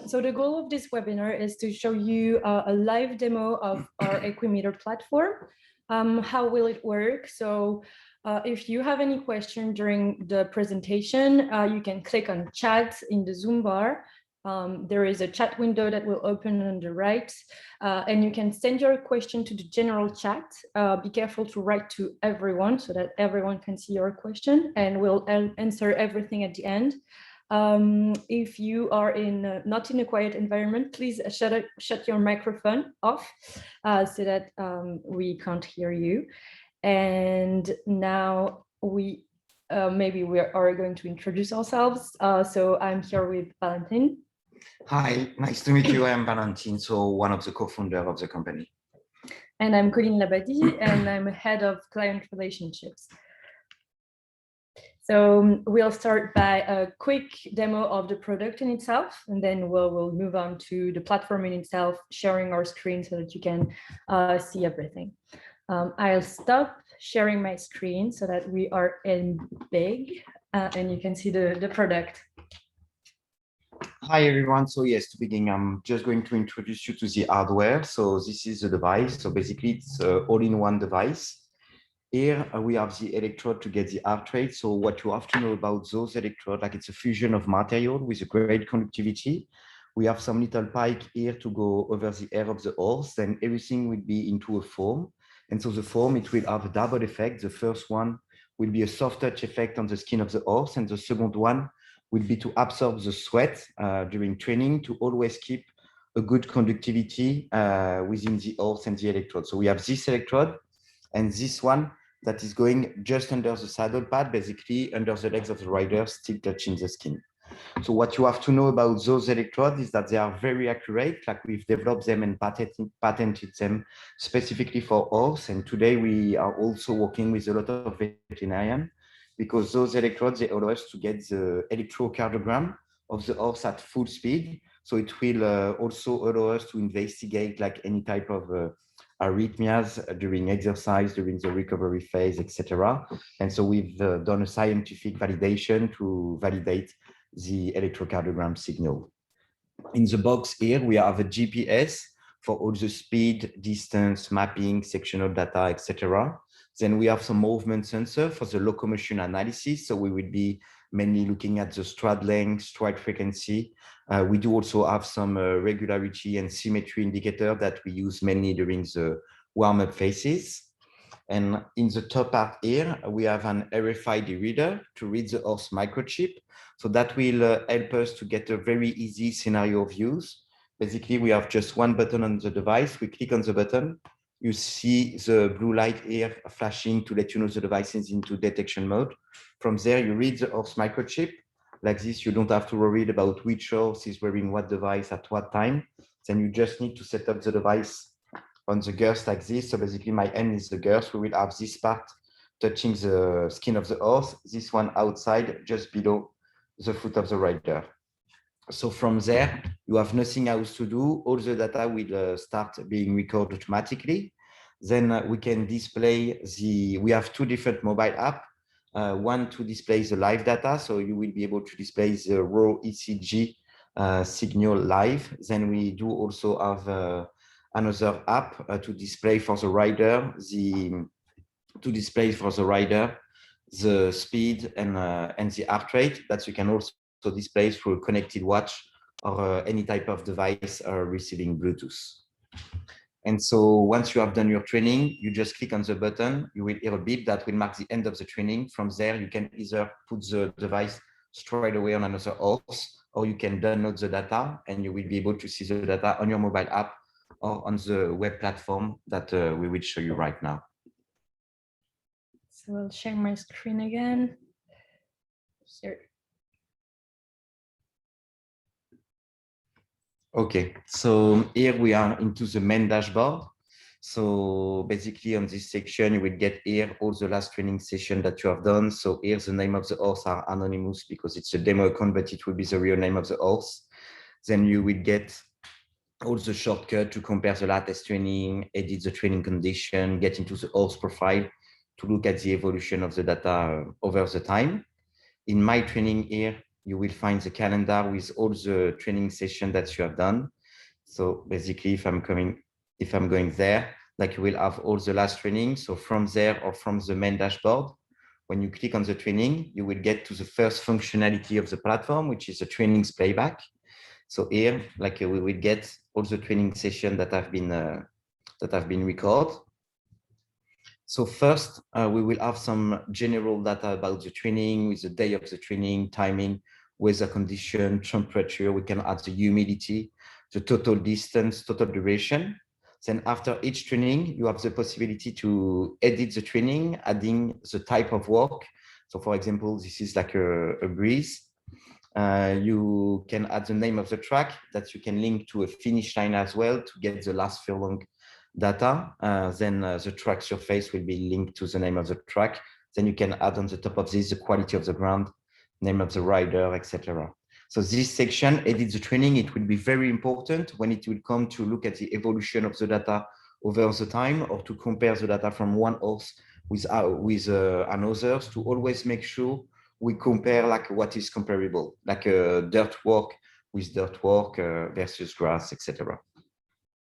So the goal of this webinar is to show you a live demo of our EQUIMETRE platform. How will it work? So if you have any question during the presentation, you can click on chat in the Zoom bar. There is a chat window that will open on the right, and you can send your question to the general chat. Be careful to write to everyone so that everyone can see your question, and we'll answer everything at the end. If you are not in a quiet environment, please shut your microphone off so that we can't hear you. And now maybe we are going to introduce ourselves. So I'm here with Valentin. Hi, nice to meet you. I'm Valentin, so one of the co-founders of the company. And I'm Colline Labadie, and I'm head of client relationships. So we'll start by a quick demo of the product in itself, and then we'll move on to the platform in itself, sharing our screen so that you can see everything. I'll stop sharing my screen so that we are in big and you can see the product. Hi everyone. So yes, to begin, I'm just going to introduce you to the hardware. So this is the device. So basically it's an all-in-one device. Here we have the electrode to get the heart rate. So what you have to know about those electrodes, like it's a fusion of material with a great conductivity. We have some little pipe here to go over the air of the horse, then everything will be into a foam. And so the foam, it will have a double effect. The first one will be a soft touch effect on the skin of the horse, and the second one will be to absorb the sweat during training to always keep a good conductivity within the horse and the electrode. So we have this electrode and this one that is going just under the saddle pad, basically under the legs of the rider, still touching the skin. So what you have to know about those electrodes is that they are very accurate, like we've developed them and patented them specifically for horse. And today we are also working with a lot of veterinarians because those electrodes, they allow us to get the electrocardiogram of the horse at full speed. So it will also allow us to investigate like any type of arrhythmias during exercise, during the recovery phase, etc. And so we've done a scientific validation to validate the electrocardiogram signal. In the box here, we have a GPS for all the speed, distance, mapping, sectional data, etc. Then we have some movement sensor for the locomotion analysis. So we will be mainly looking at the stride length, stride frequency. We do also have some regularity and symmetry indicator that we use mainly during the warm-up phases. And in the top part here, we have an RFID reader to read the horse microchip. So that will help us to get a very easy scenario views. Basically, we have just one button on the device. We click on the button. You see the blue light here flashing to let you know the device is into detection mode. From there, you read the horse microchip. Like this, you don't have to worry about which horse is wearing what device at what time. Then you just need to set up the device on the girth like this. So basically my hand is the girth. We will have this part touching the skin of the horse, this one outside just below the foot of the rider. So from there, you have nothing else to do. All the data will start being recorded automatically. Then we can display we have two different mobile apps. One to display the live data. So you will be able to display the raw ECG signal live. Then we do also have another app to display for the rider the speed and the heart rate that you can also display through a connected watch or any type of device receiving Bluetooth. And so once you have done your training, you just click on the button, you will hear a beep that will mark the end of the training. From there, you can either put the device straight away on another horse, or you can download the data and you will be able to see the data on your mobile app or on the web platform that we will show you right now. So I'll share my screen again. Here. Okay, so here we are into the main dashboard. So basically on this section, you will get here all the last training session that you have done. So here the name of the horse are anonymous because it's a demo account, but it will be the real name of the horse. Then you will get all the shortcut to compare the latest training, edit the training condition, get into the horse profile to look at the evolution of the data over the time. In my training here, you will find the calendar with all the training sessions that you have done. So basically, if I'm going there, like you will have all the last training. So from there or from the main dashboard, when you click on the training, you will get to the first functionality of the platform, which is the trainings playback. So here, like we will get all the training sessions that have been recorded. So first, we will have some general data about the training with the day of the training, timing, weather condition, temperature. We can add the humidity, the total distance, total duration. Then after each training, you have the possibility to edit the training, adding the type of work. So for example, this is like a breeze. You can add the name of the track that you can link to a finish line as well to get the last furlong data. Then the track surface will be linked to the name of the track. Then you can add on the top of this the quality of the ground, name of the rider, etc. So this section, edit the training, it will be very important when it will come to look at the evolution of the data over the time or to compare the data from one horse with another, to always make sure we compare like what is comparable, like dirt work with dirt work versus grass, etc.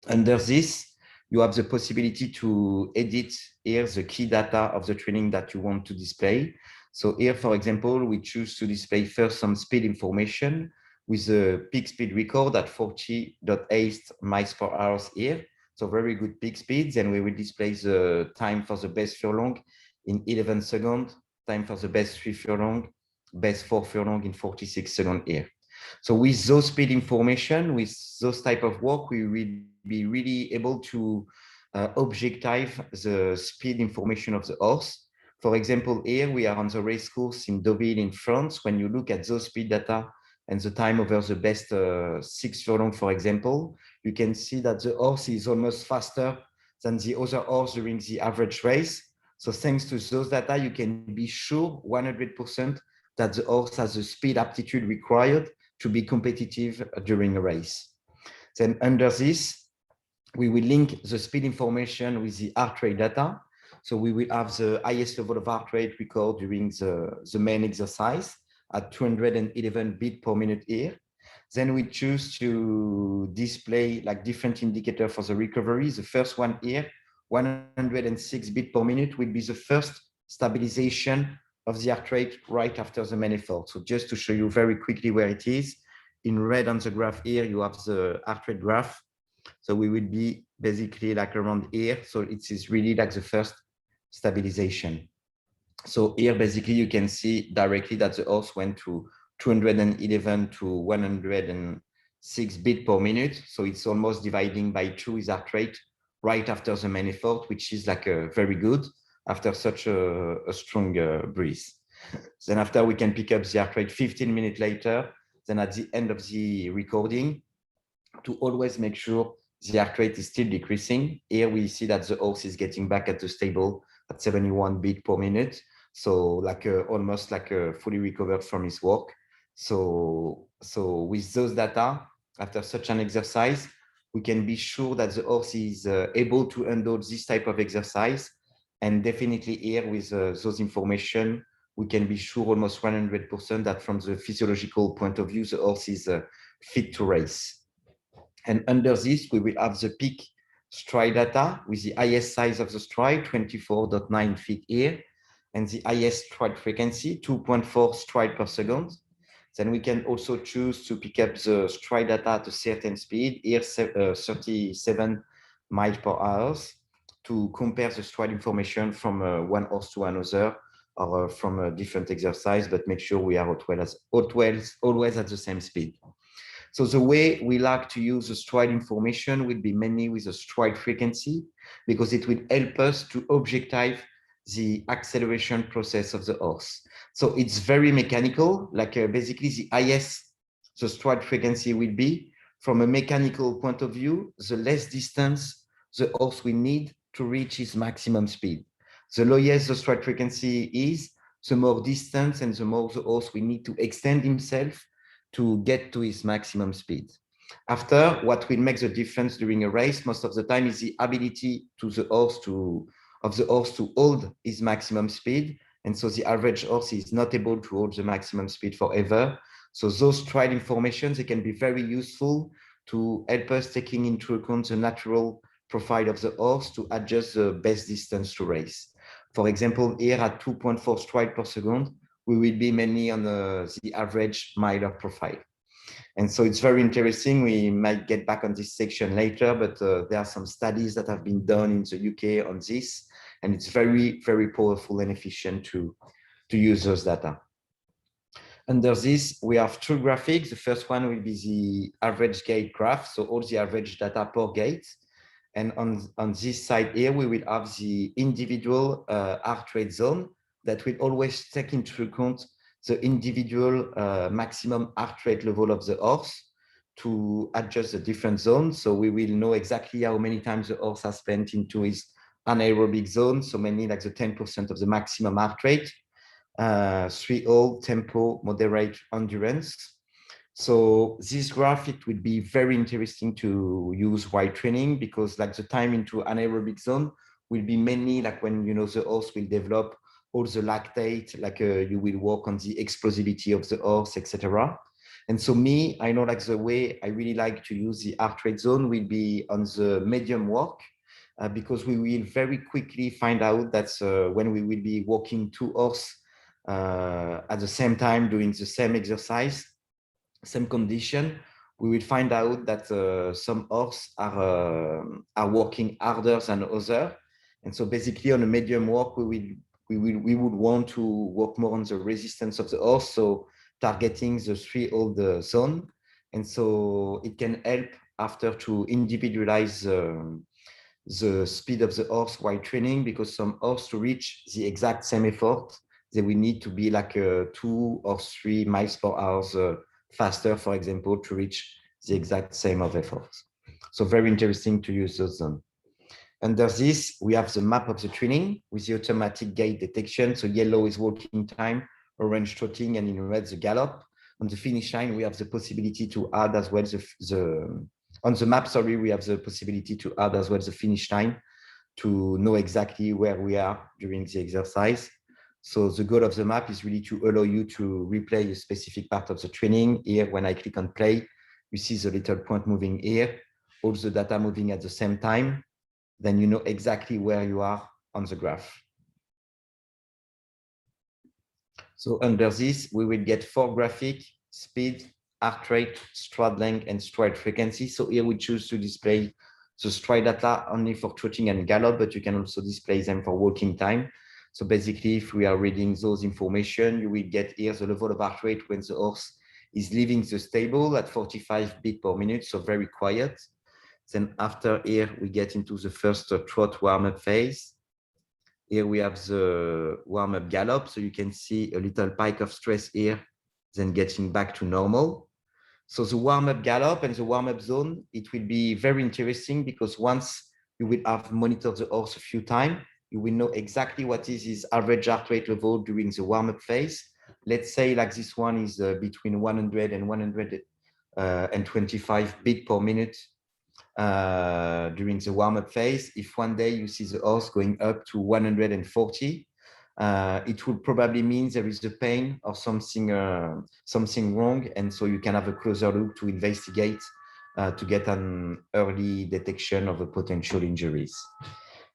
Under this, you have the possibility to edit here the key data of the training that you want to display. So here, for example, we choose to display first some speed information with a peak speed record at 40.8 miles per hour here. So very good peak speeds. And we will display the time for the best furlong in 11 seconds, time for the best 3 furlong, best 4 furlong in 46 seconds here. So with those speed information, with those type of work, we will be really able to objective the speed information of the horse. For example, here we are on the race course in Deauville in France. When you look at those speed data and the time over the best 6 furlong, for example, you can see that the horse is almost faster than the other horse during the average race. So thanks to those data, you can be sure 100% that the horse has the speed aptitude required to be competitive during a race. Then under this, we will link the speed information with the heart rate data. So we will have the highest level of heart rate record during the main exercise at 211 beats per minute here. Then we choose to display like different indicators for the recovery. The first one here, 106 beats per minute, will be the first stabilization of the heart rate right after the main effort. So just to show you very quickly where it is, in red on the graph here, you have the heart rate graph. So we will be basically like around here. So it is really like the first stabilization. So here, basically, you can see directly that the horse went to 211 to 106 beats per minute. So it's almost dividing by 2 his heart rate right after the main effort, which is like a very good after such a strong breeze. Then after we can pick up the heart rate 15 minutes later, then at the end of the recording, to always make sure the heart rate is still decreasing. Here we see that the horse is getting back at the stable at 71 beats per minute. So like almost like fully recovered from his work. So with those data, after such an exercise, we can be sure that the horse is able to handle this type of exercise. And definitely here with those information, we can be sure almost 100% that from the physiological point of view, the horse is fit to race. And under this, we will have the peak stride data with the highest size of the stride, 24.9 feet here, and the highest stride frequency, 2.4 stride per second. Then we can also choose to pick up the stride data at a certain speed, here 37 miles per hour, to compare the stride information from one horse to another or from a different exercise, but make sure we are always at the same speed. So the way we like to use the stride information will be mainly with the stride frequency, because it will help us to objective the acceleration process of the horse. So it's very mechanical, like basically the highest the stride frequency will be. From a mechanical point of view, the less distance the horse will need to reach his maximum speed. The lowest the stride frequency is, the more distance and the more the horse will need to extend himself to get to his maximum speed. After, what will make the difference during a race most of the time is the ability of the horse to hold his maximum speed. And so the average horse is not able to hold the maximum speed forever. So those stride informations, they can be very useful to help us taking into account the natural profile of the horse to adjust the best distance to race. For example, here at 2.4 stride per second, we will be mainly on the average miler profile. And so it's very interesting. We might get back on this section later, but there are some studies that have been done in the UK on this, and it's very, very powerful and efficient to use those data. Under this, we have two graphics. The first one will be the average gait graph, so all the average data per gait. And on this side here, we will have the individual heart rate zone that will always take into account the individual maximum heart rate level of the horse to adjust the different zones. So we will know exactly how many times the horse has spent into his anaerobic zone. So mainly like the 10% of the maximum heart rate, 3-hold, tempo, moderate endurance. So this graph, it would be very interesting to use while training, because like the time into anaerobic zone will be mainly like when, you know, the horse will develop all the lactate, like you will work on the explosivity of the horse, etc. And so me, I know like the way I really like to use the heart rate zone will be on the medium walk, because we will very quickly find out that when we will be walking two horses at the same time doing the same exercise, same condition, we will find out that some horses are working harder than others. And so basically on a medium walk, we would want to work more on the resistance of the horse, so targeting the 3-hold zone. And so it can help after to individualize the speed of the horse while training, because some horse to reach the exact same effort, they will need to be like 2 or 3 miles per hour faster, for example, to reach the exact same of effort. So very interesting to use those zones. Under this, we have the map of the training with the automatic gait detection. So yellow is walking time, orange trotting, and in red, the gallop. On the finish line, we have the possibility to add as well on the map, sorry, we have the possibility to add as well the finish line to know exactly where we are during the exercise. So the goal of the map is really to allow you to replay a specific part of the training. Here, when I click on play, you see the little point moving here, all the data moving at the same time. Then you know exactly where you are on the graph. So under this, we will get 4 graphics: speed, heart rate, stride length, and stride frequency. So here we choose to display the stride data only for trotting and gallop, but you can also display them for walking time. So basically, if we are reading those information, you will get here the level of heart rate when the horse is leaving the stable at 45 beats per minute, so very quiet. Then after here, we get into the first trot warm-up phase. Here we have the warm-up gallop, so you can see a little spike of stress here, then getting back to normal. So the warm-up gallop and the warm-up zone, it will be very interesting, because once you will have monitored the horse a few times, you will know exactly what is his average heart rate level during the warm-up phase. Let's say like this one is between 100 and 125 beats per minute during the warm-up phase. If one day you see the horse going up to 140, it would probably mean there is a pain or something wrong, and so you can have a closer look to investigate to get an early detection of a potential injuries.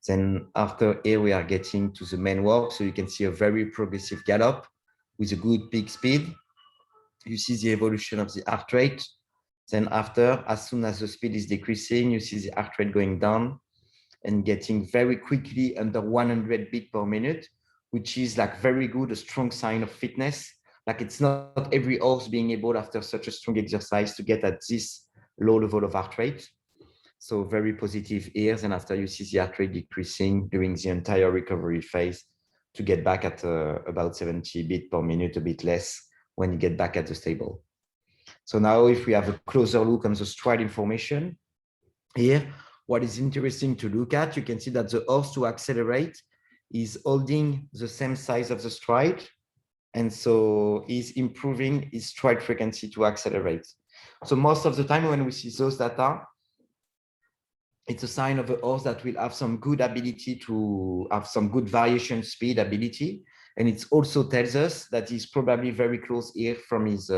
Then after here, we are getting to the main walk, so you can see a very progressive gallop with a good peak speed. You see the evolution of the heart rate. Then after, as soon as the speed is decreasing, you see the heart rate going down and getting very quickly under 100 beats per minute, which is like very good, a strong sign of fitness. Like it's not every horse being able after such a strong exercise to get at this low level of heart rate. So very positive here. And after you see the heart rate decreasing during the entire recovery phase to get back at about 70 beats per minute, a bit less when you get back at the stable. So now if we have a closer look on the stride information here, what is interesting to look at, you can see that the horse to accelerate is holding the same size of the stride. And so he's improving his stride frequency to accelerate. So most of the time when we see those data, it's a sign of a horse that will have some good ability to have some good variation speed ability. And it also tells us that he's probably very close here from his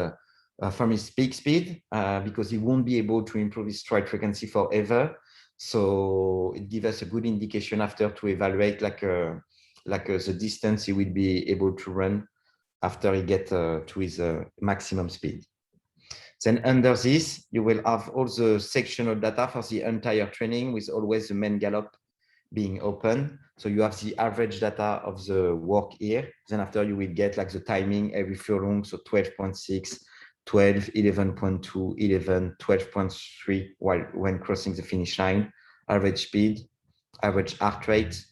from his peak speed because he won't be able to improve his stride frequency forever. So it gives us a good indication after to evaluate the distance he will be able to run after he gets to his maximum speed. Then under this, you will have all the sectional data for the entire training with always the main gallop being open. So you have the average data of the work here. Then after you will get like the timing every furlong. So 12.6, 12, 11.2, 11, 12.3 when crossing the finish line, average speed, average heart rate,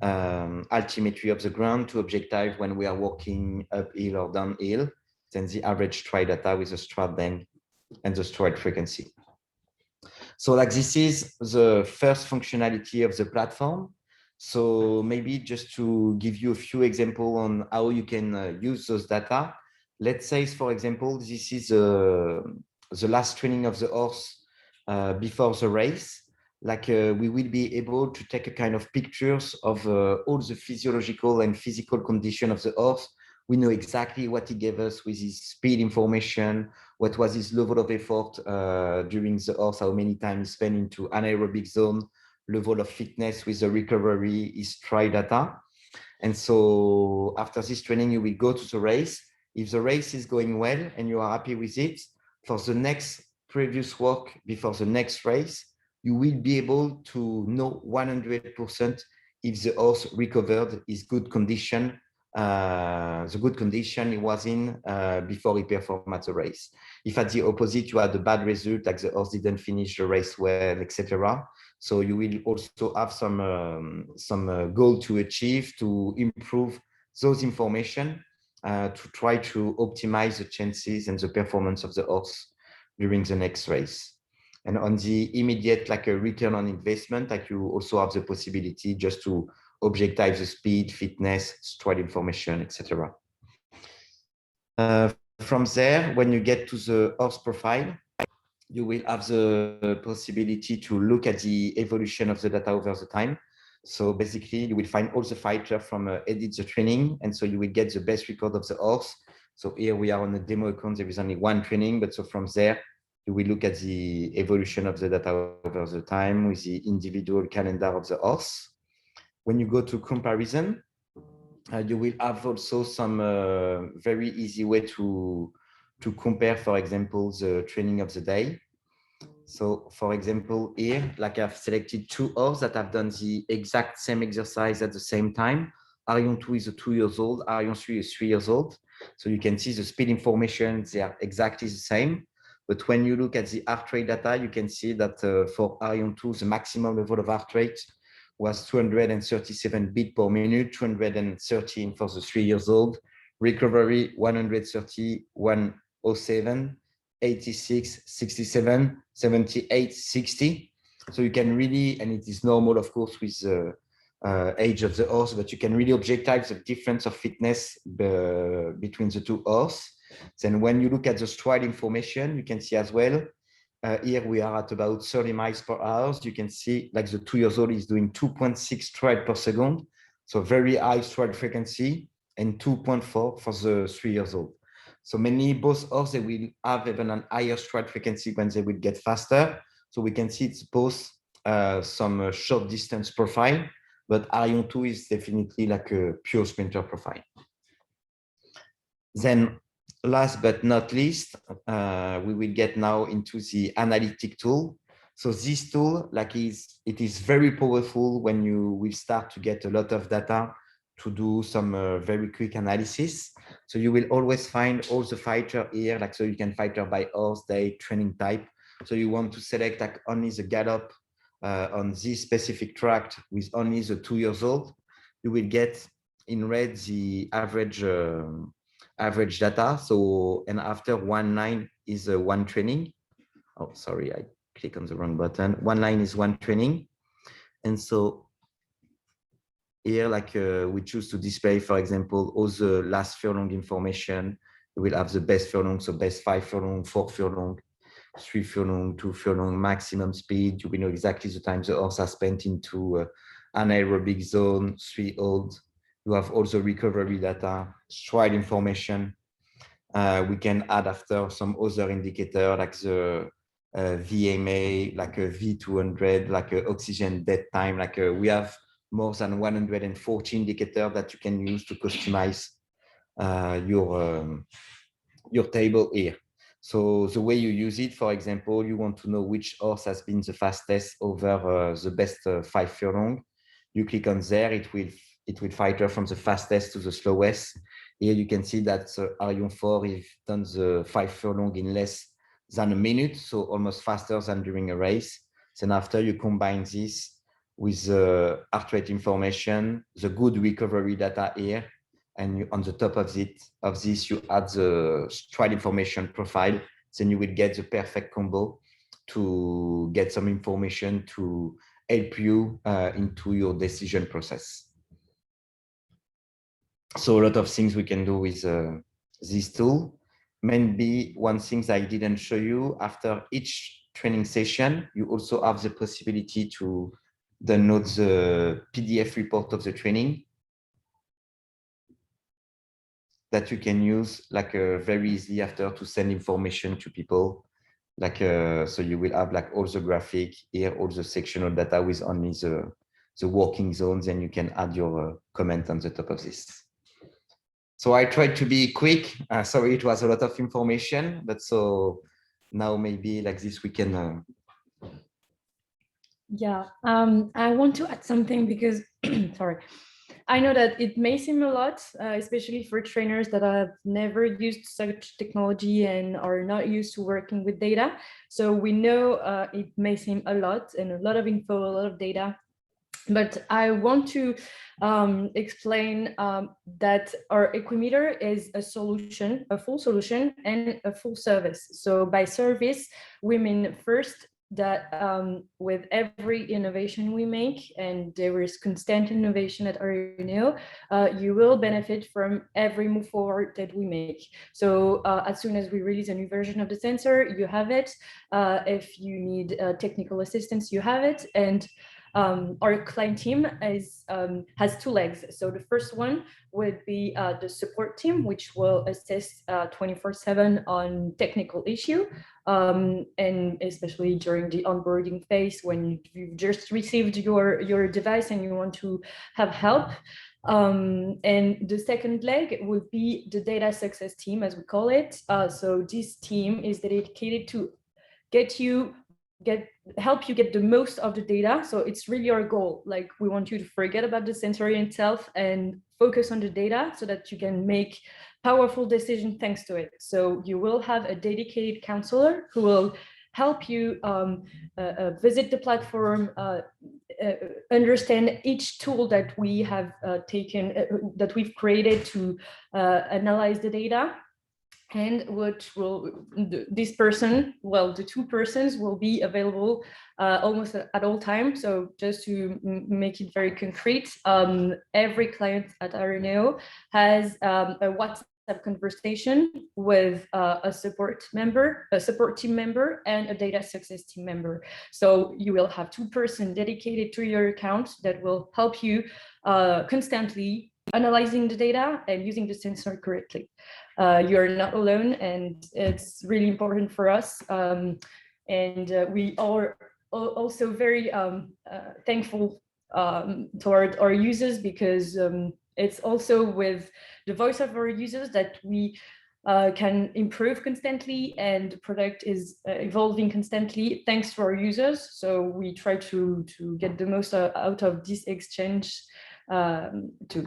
altimetry of the ground to objective when we are walking uphill or downhill, then the average stride data with the stride length and the stride frequency. So like this is the first functionality of the platform. So maybe just to give you a few examples on how you can use those data. Let's say, for example, this is the last training of the horse before the race. Like we will be able to take a kind of pictures of all the physiological and physical condition of the horse. We know exactly what he gave us with his speed information, what was his level of effort during the horse, how many times he spent into anaerobic zone, level of fitness with the recovery, his stride data. And so after this training, you will go to the race. If the race is going well and you are happy with it, for the next previous work before the next race, you will be able to know 100% if the horse recovered his good condition, the good condition he was in before he performed at the race. If at the opposite, you had a bad result, like the horse didn't finish the race well, etc. So you will also have some goal to achieve to improve those information to try to optimize the chances and the performance of the horse during the next race. And on the immediate, like a return on investment, like you also have the possibility just to objective the speed, fitness, stride information, etc. From there, when you get to the horse profile, you will have the possibility to look at the evolution of the data over the time. So basically, you will find all the fighters from edit the training, and so you will get the best record of the horse. So here we are on the demo account. There is only one training, but so from there, you will look at the evolution of the data over the time with the individual calendar of the horse. When you go to comparison, you will have also some very easy way to compare, for example, the training of the day. So for example, here, like I've selected two horses that have done the exact same exercise at the same time. Arion 2 is 2 years old, Arion 3 is 3 years old. So you can see the speed information, they are exactly the same. But when you look at the heart rate data, you can see that for Arion 2, the maximum level of heart rate was 237 beats per minute, 213 for the 3 years old. Recovery 130, 107, 86, 67, 78, 60. So you can really, and it is normal, of course, with the age of the horse, but you can really objective the difference of fitness between the two horses. Then when you look at the stride information, you can see as well, here we are at about 30 miles per hour. You can see like the 2 years old is doing 2.6 stride per second. So very high stride frequency, and 2.4 for the 3 years old. So many both horses, they will have even an higher stride frequency when they will get faster. So we can see it's both some short distance profile, but Arion 2 is definitely like a pure sprinter profile. Then last but not least, we will get now into the analytic tool. So this tool, like it is very powerful when you will start to get a lot of data to do some very quick analysis. So you will always find all the fighter here, like so you can fighter by horse, day, training type. So you want to select like only the gallop on this specific track with only the 2 years old. You will get in red the average average data. So, and after 1 line is one training. Oh, sorry, I click on the wrong button. 1 line is one training. And so here, like we choose to display, for example, all the last furlong information. We will have the best furlong, so best 5 furlong, 4 furlong, 3 furlong, 2 furlong, maximum speed. You will know exactly the time the horse has spent into anaerobic zone, 3 old. You have also recovery data, stride information, We can add after some other indicator like the VMA, like a V200, like a oxygen dead time. Like we have more than 140 indicators that you can use to customize your table here. So the way you use it, for example, you want to know which horse has been the fastest over the best 5 furlong. You click on there, it will filter from the fastest to the slowest. Here you can see that Arion 4 is done the 5 furlong in less than a minute, so almost faster than during a race. Then after you combine this with the heart rate information, the good recovery data here, and you, on the top of this, you add the stride information profile, then you will get the perfect combo to get some information to help you into your decision process. So a lot of things we can do with this tool. Maybe one thing I didn't show you, after each training session, you also have the possibility to download the PDF report of the training that you can use like very easily after to send information to people. Like so you will have like all the graphic here, all the sectional data with only the working zones, and you can add your comment on the top of this. So I tried to be quick. Sorry, it was a lot of information, but so now maybe like this we can. Yeah, I want to add something because, sorry, I know that it may seem a lot, especially for trainers that have never used such technology and are not used to working with data. So we know it may seem a lot and a lot of info, a lot of data. But I want to explain that our EQUIMETRE is a solution, a full solution and a full service. So by service, we mean first that with every innovation we make, and there is constant innovation at RNO, you will benefit from every move forward that we make. So as soon as we release a new version of the sensor, you have it. If you need technical assistance, you have it. And our client team has two legs. So the first one would be the support team, which will assist 24/7 on technical issue, and especially during the onboarding phase when you've just received your device and you want to have help. And the second leg would be the data success team, as we call it. So this team is dedicated to help you get the most of the data. So it's really our goal. Like, we want you to forget about the sensor itself and focus on the data so that you can make powerful decisions thanks to it. So you will have a dedicated counselor who will help you visit the platform, understand each tool that we have that we've created to analyze the data. And this person, well, the two persons will be available almost at all times. So just to make it very concrete, every client at RNO has a WhatsApp conversation with a support team member, and a data success team member. So you will have two persons dedicated to your account that will help you constantly analyzing the data and using the sensor correctly. You're not alone, and it's really important for us. And we are also very thankful toward our users, because it's also with the voice of our users that we can improve constantly, and the product is evolving constantly thanks to our users. So we try to get the most out of this exchange too.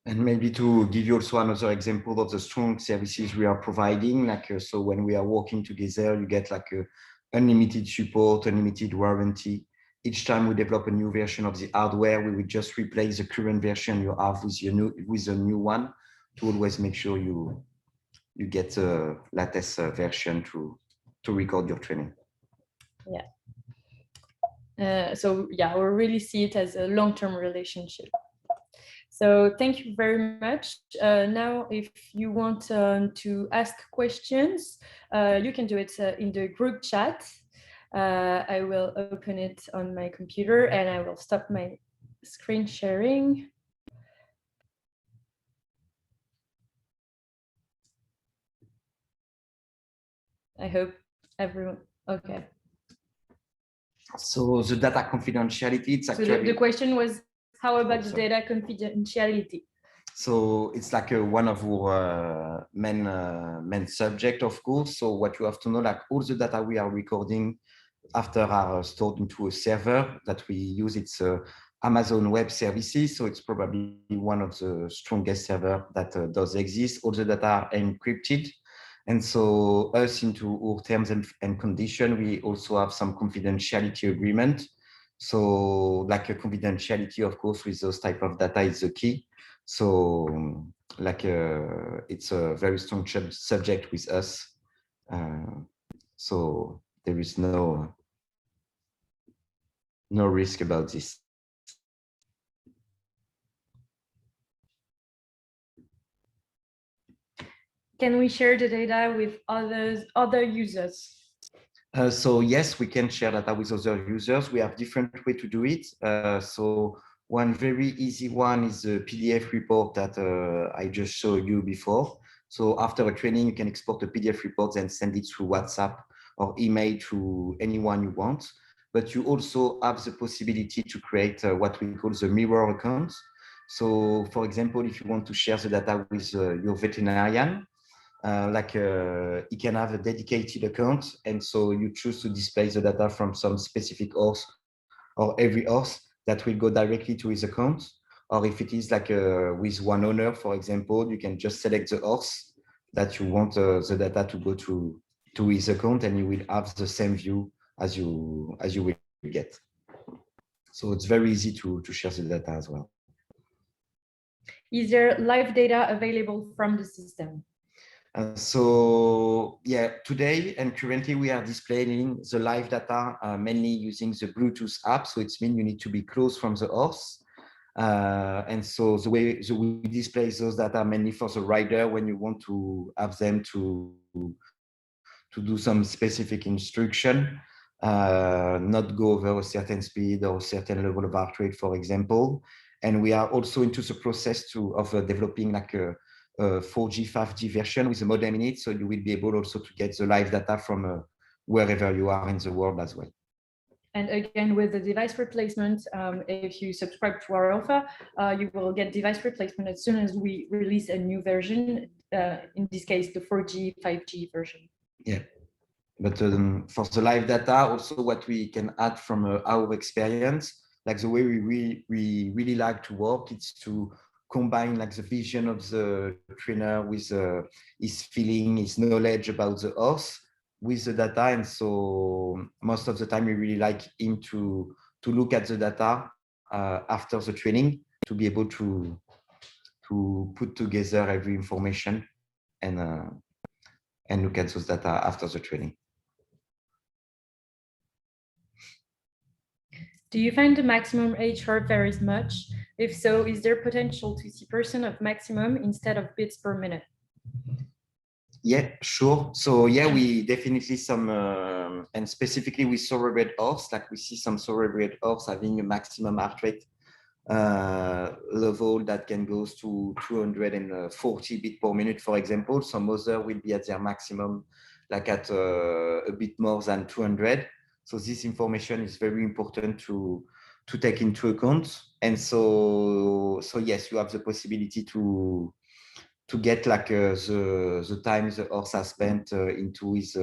And maybe to give you also another example of the strong services we are providing, like so when we are working together, you get like a unlimited support, unlimited warranty. Each time we develop a new version of the hardware, we will just replace the current version you have with a new one, to always make sure you get the latest version to record your training. Yeah. So yeah, we really see it as a long-term relationship. So thank you very much. Now, if you want to ask questions, you can do it in the group chat. I will open it on my computer, and I will stop my screen sharing. I hope everyone, okay. So the data confidentiality, it's actually... So the question was, how about the data confidentiality? So it's like one of our main subject, of course. So what you have to know, like all the data we are recording after are stored into a server that we use. It's Amazon Web Services. So it's probably one of the strongest server that does exist. All the data are encrypted. And so us into our terms and condition, we also have some confidentiality agreement. So like a confidentiality, of course, with those type of data is the key. So like it's a very strong subject with us. So there is no risk about this. Can we share the data with other users? So yes, we can share data with other users. We have different ways to do it. So one very easy one is a PDF report that I just showed you before. So after a training, you can export a PDF report and send it through WhatsApp or email to anyone you want. But you also have the possibility to create what we call the mirror account. So for example, if you want to share the data with your veterinarian, he can have a dedicated account, and so you choose to display the data from some specific horse or every horse that will go directly to his account. Or if it is like with one owner, for example, you can just select the horse that you want the data to go to his account, and you will have the same view as you will get. So it's very easy to share the data as well. Is there live data available from the system? So yeah, today and currently we are displaying the live data mainly using the Bluetooth app. So it means you need to be close from the horse. And so the way we display those data mainly for the rider when you want to have them to do some specific instruction, not go over a certain speed or a certain level of heart rate, for example. And we are also into the process of developing like a 4G, 5G version with a modem in it. So you will be able also to get the live data from wherever you are in the world as well. And again, with the device replacement, if you subscribe to our alpha, you will get device replacement as soon as we release a new version, in this case, the 4G, 5G version. Yeah. But for the live data, also what we can add from our experience, like the way we really like to work, it's to combine like the vision of the trainer with his feeling, his knowledge about the horse with the data. And so most of the time we really like him to look at the data after the training to be able to put together every information and look at those data after the training. Do you find the maximum HR varies much? If so, is there potential to see % of maximum instead of bits per minute? Yeah, sure. So yeah, we definitely some, and specifically with thoroughbred horse, like we see some thoroughbred horse having a maximum heart rate level that can go to 240 beats per minute, for example. Some other will be at their maximum, like at a bit more than 200. So this information is very important to take into account. And so yes, you have the possibility to get like the time the horse has spent into his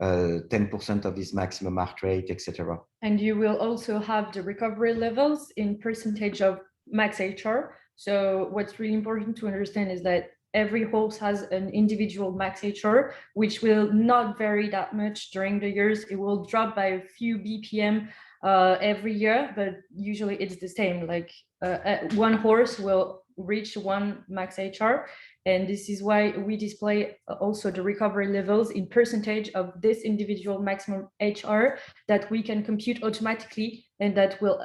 10% of his maximum heart rate, etc. And you will also have the recovery levels in % of max HR. So what's really important to understand is that every horse has an individual max HR, which will not vary that much during the years. It will drop by a few BPM every year, but usually it's the same. Like one horse will reach one max HR. And this is why we display also the recovery levels in % of this individual maximum HR that we can compute automatically, and that will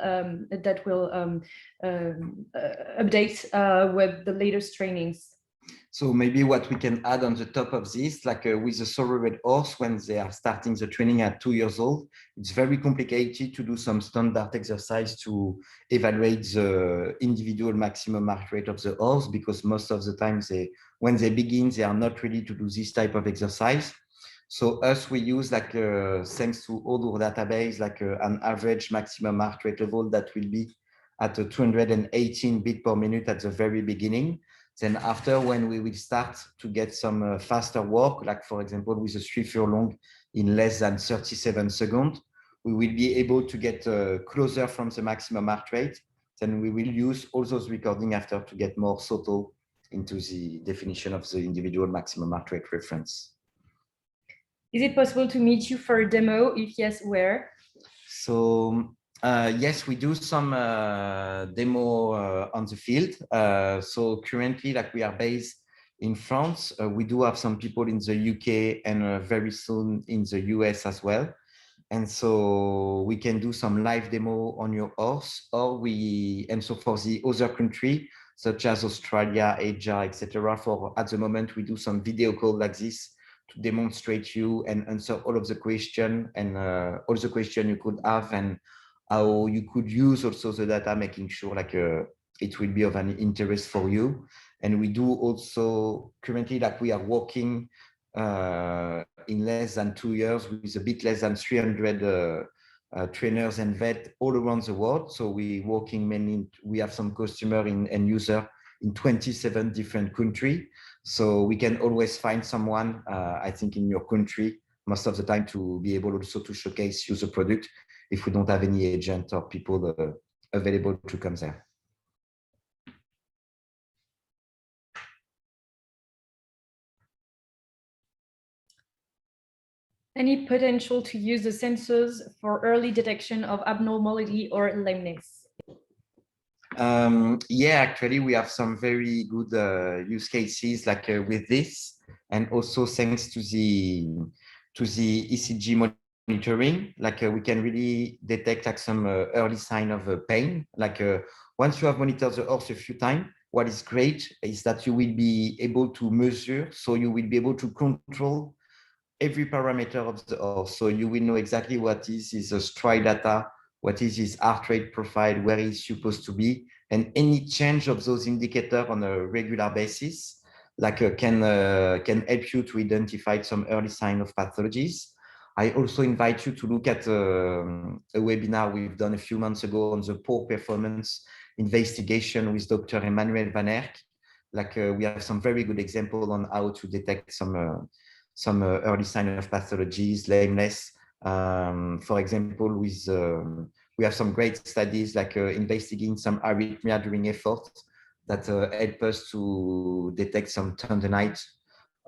update with the latest trainings. So maybe what we can add on the top of this, like with the thoroughbred horse, when they are starting the training at 2 years old, it's very complicated to do some standard exercise to evaluate the individual maximum heart rate of the horse, because most of the time when they begin, they are not ready to do this type of exercise. So us, we use like, thanks to all our database, like an average maximum heart rate level that will be at 218 beats per minute at the very beginning. Then after, when we will start to get some faster work, like for example, with a 3 furlong in less than 37 seconds, we will be able to get closer from the maximum heart rate. Then we will use all those recordings after to get more subtle into the definition of the individual maximum heart rate reference. Is it possible to meet you for a demo? If yes, where? So yes, we do some demo on the field. So currently, like we are based in France, we do have some people in the UK and very soon in the US as well. And so we can do some live demo on your horse, and so for the other country, such as Australia, Asia, etc. For at the moment, we do some video call like this to demonstrate you and answer all of the question and all the question you could have and how you could use also the data, making sure like it will be of an interest for you. And we do also currently, like we are working in less than 2 years with a bit less than 300 trainers and vet all around the world. So we working mainly, we have some customer and user in 27 different countries. So we can always find someone, I think in your country, most of the time to be able also to showcase you the product if we don't have any agent or people available to come there. Any potential to use the sensors for early detection of abnormality or lameness? Yeah, actually, we have some very good use cases like with this, and also thanks to the ECG monitoring, like we can really detect like some early sign of pain. Like once you have monitored the horse a few times, what is great is that you will be able to measure, so you will be able to control every parameter of the horse. So you will know exactly what is his stride data, what is his heart rate profile, where he's supposed to be, and any change of those indicators on a regular basis, like can help you to identify some early sign of pathologies. I also invite you to look at a webinar we've done a few months ago on the poor performance investigation with Dr. Emmanuel Van Erck. Like we have some very good example on how to detect some early sign of pathologies, lameness. For example, with we have some great studies like investigating some arrhythmia during effort that help us to detect some tendonitis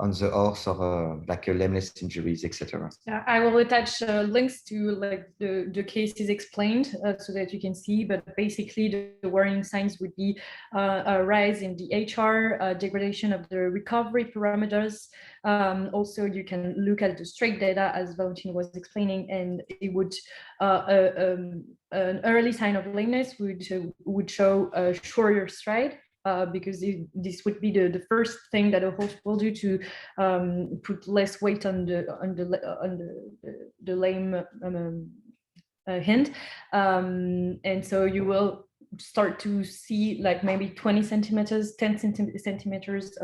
on the horse or like lameness injuries, etc. I will attach links to like the cases explained so that you can see, but basically the warning signs would be a rise in the HR, degradation of the recovery parameters. Also, you can look at the straight data as Valentin was explaining, and it would an early sign of lameness would show a shorter stride. Because this would be the first thing that a horse will do to put less weight on the lame hand, and so you will start to see like maybe 20 centimeters, 10 centimeters